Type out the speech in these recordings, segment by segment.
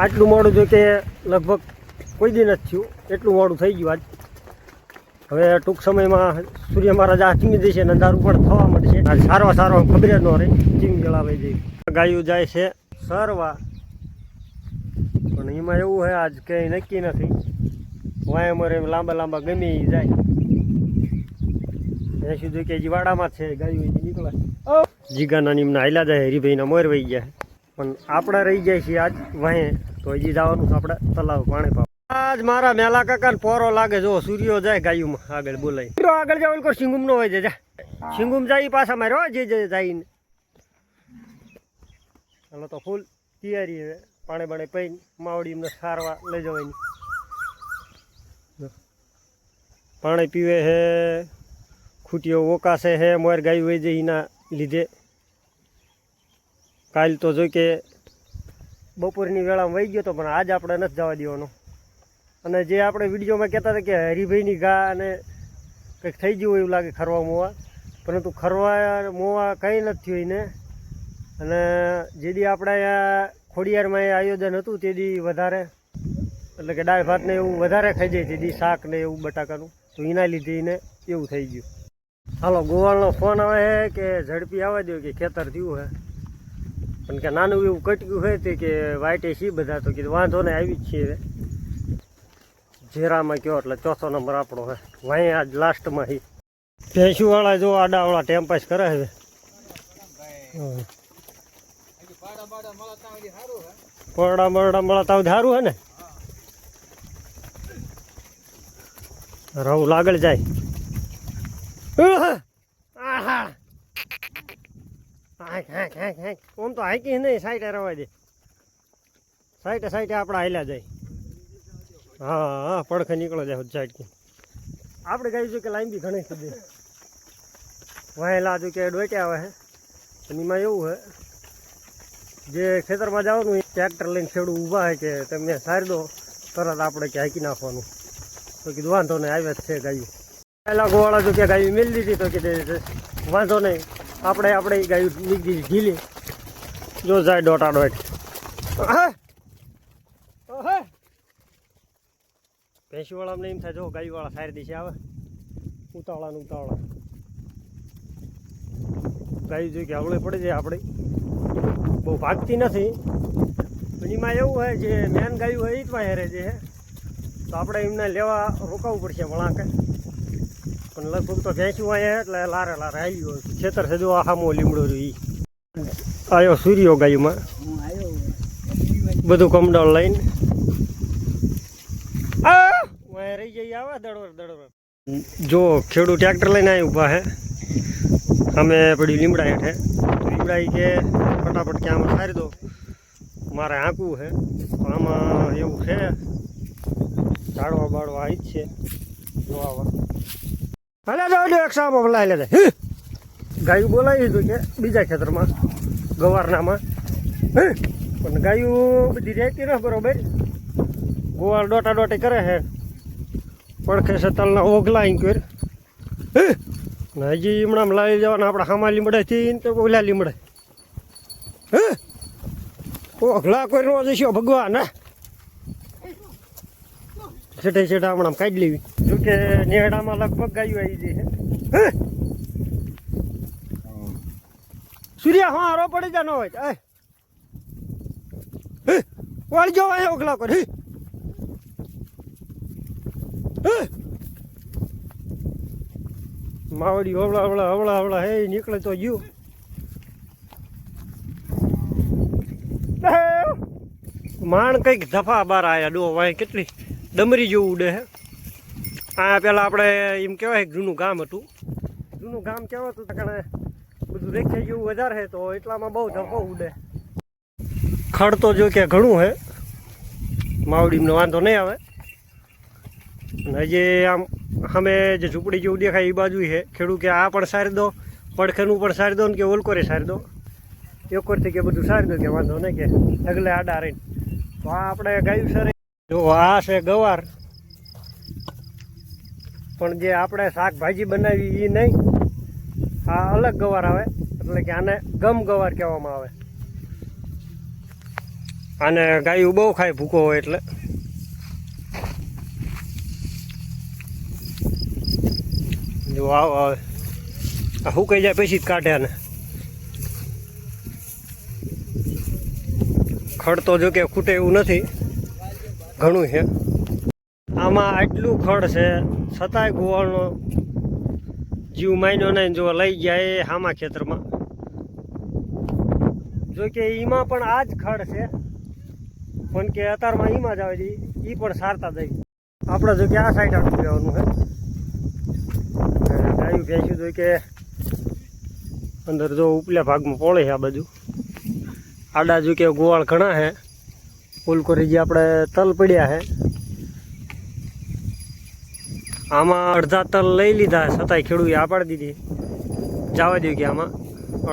આટલું મોડું જો કે લગભગ કોઈ દી નથી થયું, એટલું મોડું થઈ ગયું આજ. હવે ટૂંક સમયમાં સૂર્ય મહારાજ આ ચીમી દેશે અને અંધારું પણ થવા માંડશે. આજ સારો ખબર જ ન રહે, ચીમ જળાવાઈ જાય. ગાયું જાય છે સરવા, પણ એમાં એવું છે આજ કંઈ નક્કી નથી. વાય અમારે લાંબા ગમે એ જાય. ત્યાં સુધી કે વાડામાં જ છે ગાયું નીકળે. જીગાના નીમના હાલ્યા જાય, હરીભાઈના મોર વહી ગયા. પણ આપણે રહી જાય છીએ આજ વાહે, તો હજી જવાનું છે આપણે તલાવ પાણી પાવ. આજ મારા મેલા કાકાને પોરો લાગે, જો સૂર્યો જાય ગાયુંમાં આગળ બોલાય. આગળ જાવ કોઈ સિંગુમ નો હોય જા, સિંગુમ જાય પાછા મારે જે જઈને. હાલો તો ફૂલ તૈયારી હવે પાણી બાણી પૈને માવડી એમને સારવા લઈ જવાની. પાણી પીવે હે, ખૂટીઓ ઓકાશે હે, મોર ગાયું હોય જાય એના લીધે. કાલ તો જો કે બપોરની વેળામાં વહી ગયો હતો, પણ આજ આપણે નથી જવા દેવાનો. અને જે આપણે વિડીયોમાં કહેતા હતા કે હરિભાઈની ગા અને કંઈક થઈ ગયું એવું લાગે ખરવા મોવા, પરંતુ ખરવા મોવા કંઈ નથી થયું એને. અને જે દી આપણે અહીંયા ખોડિયારમાં આયોજન હતું તે દી વધારે, એટલે કે દાળ ભાત ને એવું વધારે ખાઈ જાય તે દી, શાક ને એવું બટાકાનું, તો એના લીધે એને એવું થઈ ગયું. હાલો ગોવાળનો ફોન આવે છે કે ઝડપી આવવા દો કે ખેતર થયું છે, પણ કે નાનું એવું કટક્યું હોય તે કે વાઈટે સી બધા, તો કીધું વાંધો ને આવી જ છીએ. ઝેરામાં કયો એટલે ચોથો નંબર આપણો હે. વાંહી આજ લાસ્ટમાં હી ભેંસુવાળા જો આડાવાળા ટાઈમ પાસ કરે છે. પરડા મળતા સારું હે ને, રહું લાગળ જાય. ઓમ તો હાઈકી નહીં, સાઈડે રવા દે, સાઈડે આપણે હાલ્યા જાય. હા પડખે નીકળો જાય સાઈડથી. આપણે ગાયું છે કે લાઈન બી ઘણી સુધી વહેલા જો કે ડોકે આવે છે. અને એમાં એવું છે, જે ખેતરમાં જવાનું ટ્રેક્ટર લઈને ખેડૂત ઊભા છે કે તમે સારી દો, તરત આપણે કે હાંકી નાખવાનું. તો કીધું વાંધો નહીં, આવ્યા જ છે ગાયું. પહેલાં ગોવાળા જો કે ગાયું મેળી દીધી, તો કીધું વાંધો નહીં, આપણે ગાયું નીકળી દીધી ઢીલી. જો જાય દોઢ. ભેંસુવાળામાં એમ થાય જો ગાયુંવાળા સારી દિશે આવે, ઉતાવળા ગાયું જોઈ કે હવળે પડી જાય. આપણે બહુ ભાગતી નથી, પણ એમાં એવું હોય જે મેન ગાયું હોય એ જ માં હેરે છે, તો આપણે એમને લેવા રોકાવું પડશે વળાંકે. પણ લગભગ તો ભેંસું અહીંયા એટલે લારે હાલ્યું હોય. ખેતર છે જો આ હામો લીમડો રહ્યો, આવ્યો સૂર્યો ગાયુંમાં બધું કમડાળ લઈને રહી જઈએ. આવે દડવર જો ખેડૂત ટ્રેક્ટર લઈને આવી ઊભા હે, અમે પડ્યું લીમડા હેઠે. લીમડા કે ફટાફટ કે આમાં સારી દો, મારે આંકવું છે. આમાં એવું છે ઝાડવા બાળવા આવી જ છે. જો આવા હાલે જો એક સામો બોલાવી લે જાય. ગાયું બોલાવી દીધું કે બીજા ખેતરમાં ગવારનામાં, પણ ગાયું બધી રહેતી ન બરોબર. ગોવાળ દોટી કરે છે, પડખે છે તલના ઓઘલા ઇંકર. હજી લીમડામાં લાવી જવાના આપણે હામા લીમડેથી તો ઓલા લીમડે ઓઘલા કોઈ નો જશો ભગવાન. છેઠે હમણાં કાઢી લેવી. જોકે નેહડામાં લગભગ ગાયું આવી જાય છે. સૂર્યા હા હારો પડી જા ન હોય વાળી જવા ઓઘલા કરી. માવડી હવળા હે નીકળે તો ગયું. માણ કંઈક ધફા બાર આયા ડો વાય કેટલી ડમરી જેવું ઉડે હે. આ પેલા આપણે એમ કહેવાય જૂનું ગામ હતું. જૂનું ગામ કહેવાતું કારણ બધું રેખે જેવું વધારે છે, તો એટલામાં બહુ ધફો ઉડે. ખડ તો જો કે ઘણું હે, માવડીનો વાંધો નહીં આવે. અને હજી આમ અમે જે ઝૂંપડી જેવું દેખાય એ બાજુ છે. ખેડૂત કે આ પણ સારી દો, પડખેનું પણ સારી દો ને કે ઓલકોરે સારી દો, એકોરથી કે બધું સારી દો કે વાંધો નહીં કે અગલે આડા રહીને. તો આ આપણે ગાયું સર જો આ છે ગવાર, પણ જે આપણે શાકભાજી બનાવી એ નહીં, આ અલગ ગવાર આવે, એટલે કે આને ગમ ગવાર કહેવામાં આવે. આને ગાયું બહુ ખાય ભૂકો હોય એટલે. જો આવો આવે આ સુકાઈ જાય પછી જ કાઢે આને. ખડ તો જો કે ખૂટે એવું નથી, ઘણું છે આમાં. આટલું ખડ છે છતાંય ગોવાળનો જીવ માન્યો નહીં. જો લઈ ગયા એ હામા ખેતરમાં, જો કે એમાં પણ આ જ ખડ છે, પણ કે અત્યારમાં એમાં જ આવે છે, એ પણ સારતા જાય. આપણે જો કે આ સાઈડ આટલું જવાનું છે. ગાયું ભેંસ્યું જો કે અંદર જો ઉપલા ભાગમાં પોળે છે આ બાજુ. આડા જો કે ગોવાળ ઘણા છે. ફૂલકોરી જે આપણે તલ પડ્યા છે, આમાં અડધા તલ લઈ લીધા, છતાંય ખેડૂએ આ પાડી દીધી. જવા દઉં કે આમાં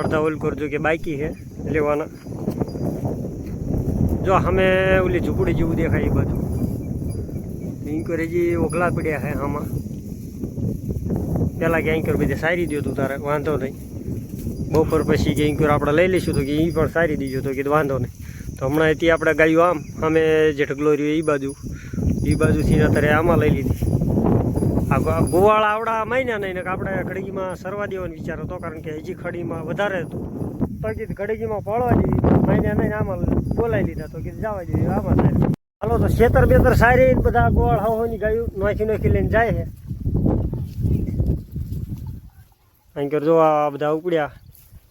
અડધા ઓલકોર જો કે બાકી છે લેવાના. જો અમે ઓલી ઝૂંપડી જેવું દેખાય એ બાજુ ઇન્કર હજી ઓગલા પડ્યા છે આમાં. પહેલાં કે ઇન્કર બધે સારી દો તું તારે વાંધો નહીં. બપોર પછી કે ઇન્કર આપણે લઈ લઈશું તો કે એ પણ સારી દીજો તો કે વાંધો નહીં. તો હમણાં એથી આપણે ગાયું આમ અમે જે ઢગલો રહ્યો એ બાજુથી અત્યારે આમાં લઈ લીધી. આ ગોવાળ આવડા મહિના નહીં ને આપણે ખડગીમાં સરવા દેવાનો વિચાર હતો, કારણ કે હજી ખડીમાં વધારે હતું તો કીધું ખડગીમાં પડવા દેવી. મહિના નહીં આમાં બોલાવી લીધા તો કીધું જવા દેવી આમાં થાય. હાલો તો ખેતર બેતર સારી બધા ગોવાળ હવાની ગાયું નોખી લઈને જાય છે. અહીં કર જો આ બધા ઉપડ્યા,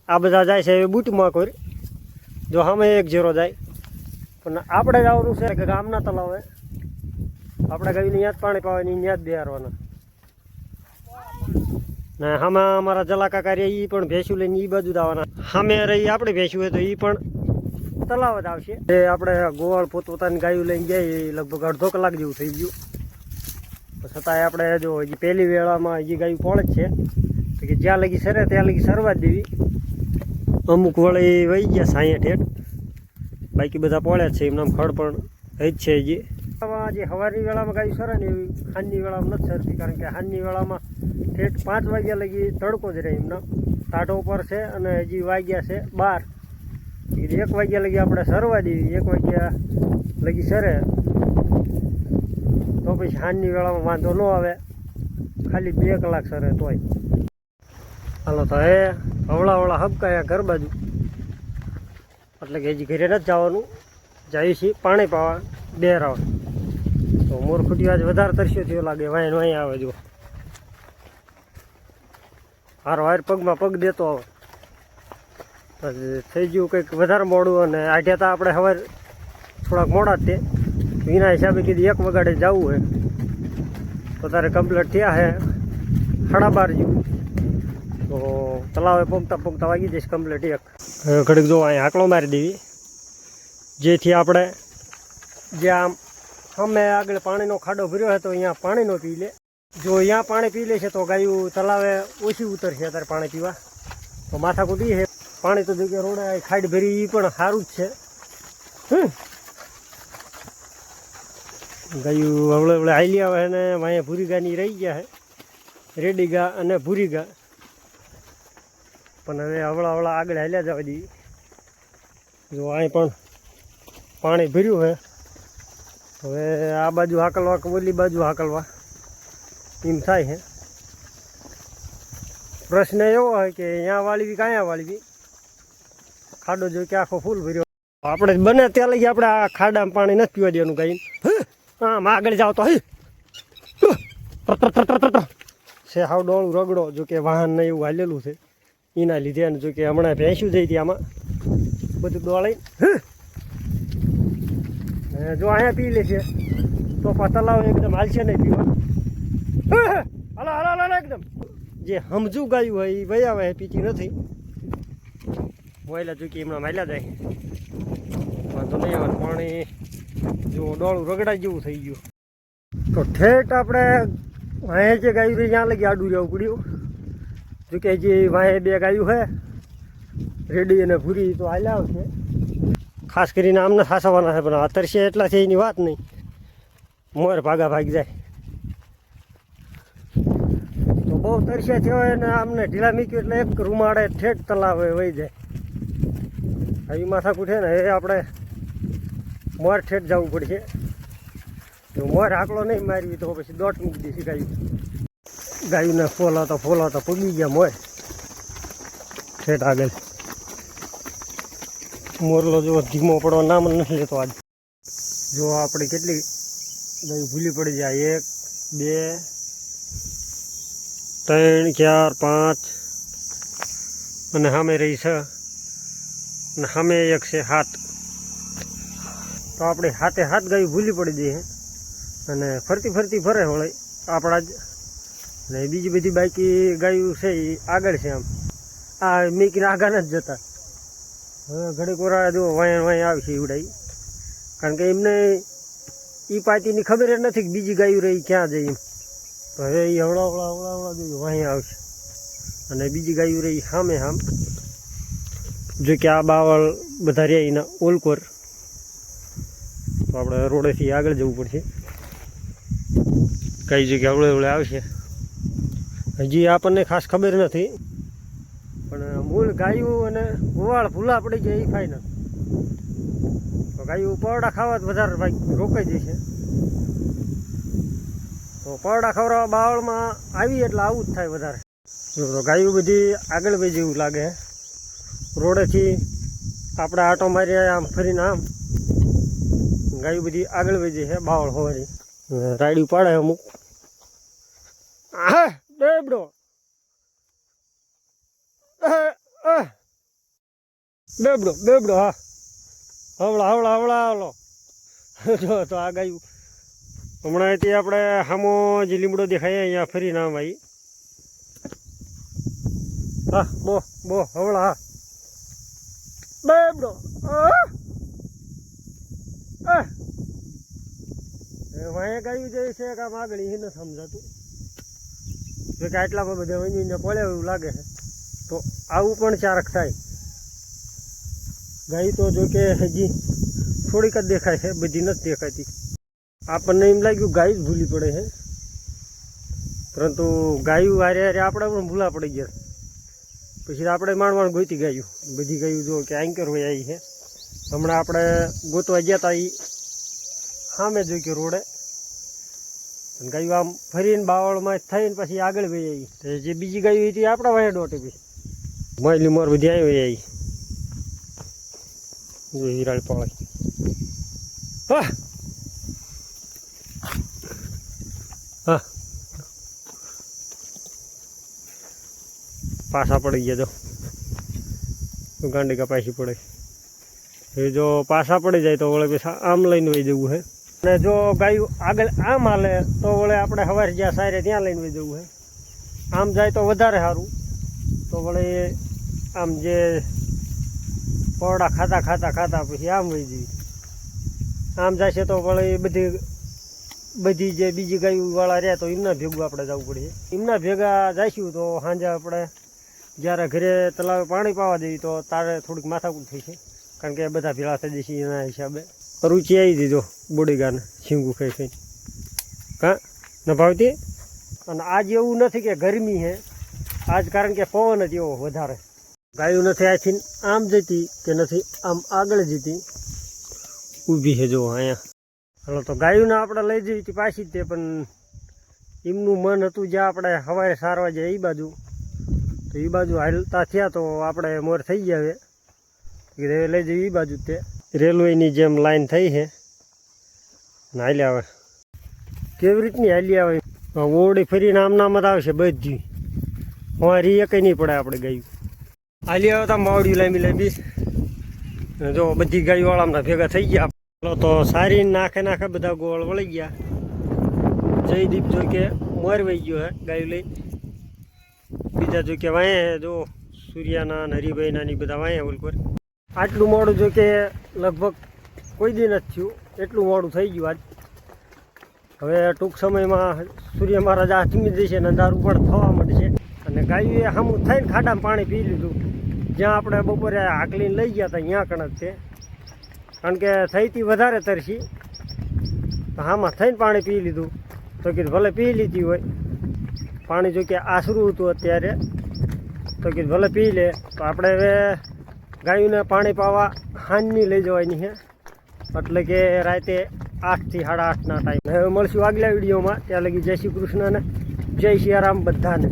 આ બધા જાય છે બૂટમાં કોઈ. જો સામે એક જેરો જાય, પણ આપણે જવાનું છે કે ગામના તલાવે આપણે ગાયું યાદ પાણી પાવાની યાદ બેહારવાના. ને સામે અમારા જલાકા કાર્ય એ પણ ભેંસું લઈને એ બાજુ જવાના. સામે રહી આપણે ભેંસું હોય તો એ પણ તલાવ જ આવશે. એ આપણે ગોવાળ પોતપોતાની ગાયું લઈને જાય એ લગભગ અડધો કલાક જેવું થઈ ગયું. છતાંય આપણે જો હજી પહેલી વેળામાં હજી ગાયું પોળ જ છે, તો કે જ્યાં લગી સરે ત્યાં લગી સરવા જ દેવી. અમુક વળી વહી ગયા સાંયા ઠેઠ, બાકી બધા પોળ્યા જ છે. એમનામ ખડ પણ જ છે હજી. જે સવારની વેળામાં ગાયું સરે ને એવી સાંજની વેળામાં નથી સરતી, કારણ કે સાંજની વેળામાં ઠેઠ 5 વાગ્યા લગી તડકો જ રહે. એમના ટાઢો ઉપર છે અને હજી વાગ્યા છે 12. 1 વાગ્યા લગી આપણે સરવા દેવી. 1 વાગ્યા લગી સરે તો પછી સાંજની વેળામાં વાંધો ન આવે, ખાલી 2 કલાક સરે તોય. હાલો તો એ હવળા હબકાયા ઘર બાજુ, એટલે કે હજી ઘરે નથી જવાનું. જઈએ છીએ પાણી પાવા બેરાવા. તો મોરખુટી આજ વધારે તરસ્યો થયો લાગે, વાય વાય આવે. જો હારો હાર પગમાં પગ દેતો આવે. થઈ ગયું કંઈક વધારે મોડું, અને આઠ્યા હતા આપણે સવાર થોડાક મોડા જ તે. એના હિસાબે કીધું 1 વાગે જવું હોય તો તારે કમ્પ્લીટ થયા છે 12:30 જેવું. તો તલાવે પગતા વાગી જઈશ કમ્પ્લીટ 1. ઘડીક જો અહીંયા હાકલો મારી દેવી, જેથી આપણે જે આમ અમે આગળ પાણીનો ખાડો ભર્યો છે તો અહીંયા પાણીનો પી લે. જો અહીંયા પાણી પી લે છે તો ગાયું તલાવે ઓછી ઉતરશે અત્યારે પાણી પીવા. તો માથાકૂટ છે પાણી તો જગ્યાએ રોડે ખાડ ભરી એ પણ સારું જ છે. ગાયું હવળે હાલી આવે ને અહીંયા ભૂરી ગાની રહી ગયા છે, રેડી ગા અને ભૂરી ગા. પણ હવે હવળા આગળ હાલ્યા જવા દઈએ. જો અહીં પણ પાણી ભર્યું છે. હવે આ બાજુ હાકલવા કે ઓલી બાજુ હાકલવા એમ થાય છે. પ્રશ્ન એવો હોય કે અહીંયા વાળવી કે અહીંયા વાળવી. ખાડો જો કે આખો ફૂલ ભર્યો. આપણે બને ત્યાં લગી આપણે આ ખાડામાં પાણી નથી પીવા દેવાનું ગાઈને. હા આગળ જાઓ તો છે હાવ ડોળું રગડો. જો કે વાહન ને એવું હાલેલું છે એના લીધે. અને જો કે હમણાં ભેંસ્યું જઈ હતી આમાં બધું ડોળાઈ. જો અહીંયા પી લે છે તો તલાવ એકદમ હાલશે નહીં પીવા. હાલો એકદમ જે સમજુ ગાયું હોય એ વહી આવે, પીતી નથી. મોયલા ચૂકી હમણાં માયલા જાય વાંધો નહીં આવે. પાણી જો ડોળું રગડા જેવું થઈ ગયું. તો ઠેઠ આપણે વાંહે જે ગાયું રહી ત્યાં લગી આડું રહેવું પડ્યું. જોકે જે વાંહે 2 ગાયું છે રેડી અને ભૂરી તો હાલ્યા આવશે. ખાસ કરીને આમને સાસવાના છે, પણ આ તરસ્યા એટલા છે એની વાત નહીં. મોર ભાગી જાય તો બહુ તરસ્યા થયો હોય ને આમને ઢીલા મીક્યું એટલે એક રૂમાડે ઠેઠ તલાવે વહી જાય. આવી માથાકૂટ છે ને એ આપણે મોર ઠેઠ જવું પડશે. જો મોર આકલો નહીં મારવી તો પછી દોટ મૂકી દઈશું ગાયુંને ફોલાતા પૂગી ગયા મોર ઠેઠ આગળ. મોરલો જો ધીમો પડવા નામ નથી લેતો આજ. જો આપણે કેટલી ગાયું ભૂલી પડી જાય, 1 2 3 4 5 અને સામે રહી 6 અને સામે એક છે 7. તો આપણે હાથે હાથ ગાયું ભૂલી પડી દઈએ અને ફરતી ફરે વળે આપણા જ. ને બીજી બધી બાકી ગાયું છે એ આગળ છે. આમ આ મેકીને આગળ જ જતા. હવે ઘડીક ઓરા જો વાય આવશે ઉડાઈ, કારણ કે એમને એ પાતીની ખબર જ નથી કે બીજી ગાયું રહી ક્યાં જઈ એમ. તો હવે એ હવળા જોયું વાય આવશે અને બીજી ગાયું રહી સામે જો કે આ બાવળ બધા રહ્યા એના ઓલકોર. તો આપણે રોડેથી આગળ જવું પડશે. કઈ જગ્યાએ હવળે આવશે હજી આપણને ખાસ ખબર નથી, પણ મૂળ ગાયું અને ગોવાળ ભૂલા પડી જાય એ ફાઇનલ. તો ગાયું પવડા ખાવા જ વધારે ભાઈ રોકાઈ જશે. તો પવડા ખવડાવવા બાવળમાં આવી એટલે આવું જ થાય વધારે. જો તો ગાયું બધી આગળ વહી જેવું લાગે. રોડેથી આપણે આટો મારી આમ ફરીને આમ ગાયું બધી આગળ વહી જશે બાવળ હોવાની. રાયડું પાડે અમુક. હા બેબડો બેબડો હા હવળા હાલો. જો તો આ ગાયું હમણાં અહીંથી આપણે સામો જે લીમડો દેખાય અહીંયા ફરી નામ આવી. હા બો હવળા હા બેબડો વાંયા ગાયું જાય છે કામ આગળ એ નથી સમજાતું. જો કે આટલામાં બધા વહીને પડે એવું લાગે છે. તો આવું પણ ચારક થાય. ગાય તો જો કે હજી થોડીક જ દેખાય છે, બધી નથી દેખાતી. આપણને એમ લાગ્યું ગાય જ ભૂલી પડે છે, પરંતુ ગાયું હારે આપણે પણ ભૂલા પડી ગયા. પછી આપણે માંડવાનું ગોતી ગાયું. બધી ગાયું જો કે એન્કર હોય આવી છે. હમણાં આપણે ગોતવા ગયા હતા એ સામે જોઈ કે રોડે ગાયું આમ ફરીને બાવળમાં થઈને પછી આગળ વહી આવી. જે બીજી ગાયું હતી આપણા વાંહે દોટે પછી માયલી મોર બધી આવી વહી આવી. જો હિરાળ પાળી હા પાછા પડી ગયા. જો ગાંડી પાછી પડે. એ જો પાછા પડી જાય તો વળે પછી આમ લઈને વહી જવું છે. અને જો ગાયું આગળ આમ હાલે તો વળે આપણે સવારે જ્યાં સારે ત્યાં લઈને વહી જવું છે. આમ જાય તો વધારે સારું. તો વળે આમ જે પવડા ખાતા પછી આમ વહી જઈએ. આમ જશે તો વળે બધી જે બીજી ગાયુંવાળા રહ્યા તો એમના ભેગું આપણે જવું પડશે. એમના ભેગા જઈશું તો સાંજે આપણે જ્યારે ઘરે તલાવે પાણી પાવા જઈએ તો તારે થોડીક માથાકૂટ થઈ છે, કારણ કે બધા ભેળા થઈ જશે. એના હિસાબે રૂચિ આવી દીધો બોડીગાને શીંગું ખાઈ હા ન ભાવતી. અને આજ એવું નથી કે ગરમી છે આજ, કારણ કે પવન જ એવો વધારે. ગાયું નથી આથી આમ જતી કે નથી આમ આગળ જતી, ઊભી છે જો અહીંયા. હાલો તો ગાયુંને આપણે લઈ જઈ હતી પાછી જ તે, પણ એમનું મન હતું જ્યાં આપણે સવારે સારવા જાય એ બાજુ. તો એ બાજુ હાલતા થયા તો આપણે મોર થઈ ગયા. હવે લઈ જઈએ એ બાજુ તે રેલવેની જેમ લાઈન થઈ છે ને હાલી આવે. કેવી રીતની હાલી આવે ઓરડી ફરીને આમ નામ જ આવશે બધી. અમારી એક નહીં પડે આપણે ગાયું હાલી આવે તો માવડી લાંબી. જો બધી ગાયુંવાળામાં ભેગા થઈ ગયા. તો સારી નાખે બધા ગોળ વળી ગયા. જયદીપ જો કે મોર વહી ગયો હે ગાયું લઈ. બીજા જો કે વાંહે જો સૂર્યાના ને હરિભાઈના ની બધા વાંહે ઓલકોર. આટલું મોડું જો કે લગભગ કોઈ દી નથી થયું, એટલું મોડું થઈ ગયું આજ. હવે ટૂંક સમયમાં સૂર્ય મહારાજ આ થમી જશે અને અંધારું પણ થવા માંડશે. અને ગાયુએ સામું થઈને ખાડામાં પાણી પી લીધું. જ્યાં આપણે બપોરે હાકલીને લઈ ગયા હતા ત્યાં કણક છે, કારણ કે થઈથી વધારે તરસી. તો આમાં થઈને પાણી પી લીધું. તો કીધું ભલે પી લીધી હોય પાણી, જો કે આશરું હતું અત્યારે. તો કીધું ભલે પી લે. તો આપણે હવે ગાયુંને પાણી પાવા હાંજની લઈ જવાની છે. એટલે કે રાતે 8 થી 8:30ના ટાઈમ. હવે મળશું આગલા વિડીયોમાં. ત્યાં લગી જય શ્રી કૃષ્ણ ને જય સિયારામ બધાને.